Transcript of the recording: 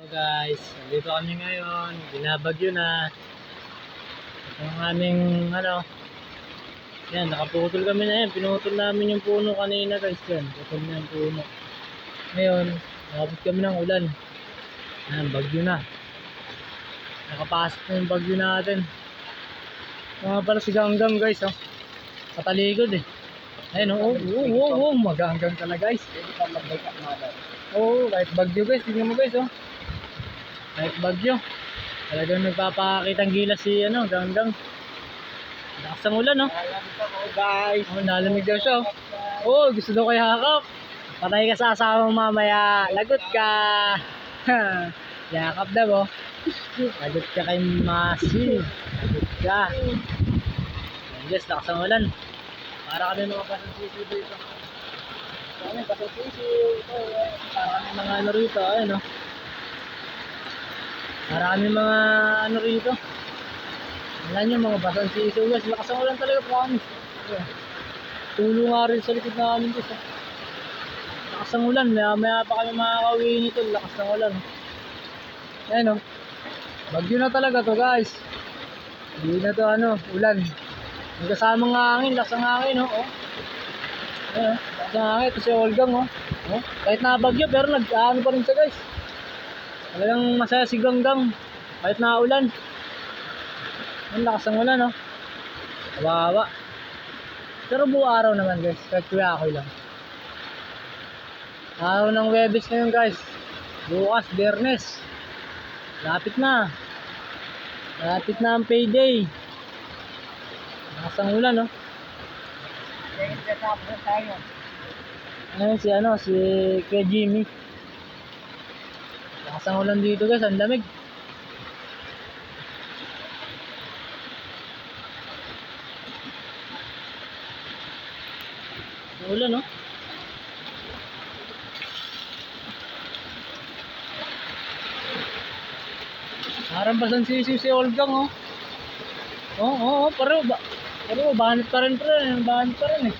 Hello guys, nandito kami ngayon, binabagyo na. Ito ang aming yan, nakaputol kami na yan, pinutol namin yung puno kanina guys, yan, putol na yung puno. Ngayon, nakapot kami ng ulan. Yan, bagyo na. Nakapasok na yung bagyo natin. Mga pala si Ganggang guys, oh. Katalikod eh. Ayun, maganggang ka na guys. Oo, kahit bagyo guys, tingnan mo guys, oh. Kahit bagyo, talagang nagpapakitang gilas si Ganggang. Lakas ang ulan, no? Guys, Nalamig daw siya, oh. Gusto daw kayo hakap. Patay ka sa asawa mo mamaya. Lagot ka. Yakap daw, oh. Lagot ka kay Masi. Lagot ka. Yes, lakas ang ulan. Para kami mga pasansisi dito. Kami pasansisi. Para kami mga rito, ayun, oh. Marami mga rito. Alam nyo, mga basang siso guys. Lakas ang ulan talaga, promise. Tulo nga rin sa likod namin guys. Lakas ang ulan. Maya pa kami makakauwi nito. Lakas ng ulan. Ayan o. Bagyo na talaga to guys. Hindi na to ulan. May kasamang hangin. Lakas ang hangin o. Ayan o. Lakas ang hangin. Ito si Olgang o. Kahit nabagyo pero nag-ano pa rin siya guys. Talagang masaya si Ganggang kahit naulan. Ang lakas ng ulan, no? Kawawa. Pero buong araw naman guys, kahit kuya ako lang. Araw ng Webes ngayon guys. Bukas, Biyernes. Lapit na. Lapit na ang payday. Lakas ng ulan, no? Ayun si Kuya Jimmy. Lakas ang ulan dito guys, ang lamig. Ulan, no? Parang basang sisiw si Olgang, oh. Oo, pareho, banit pa rin, banit pa rin eh.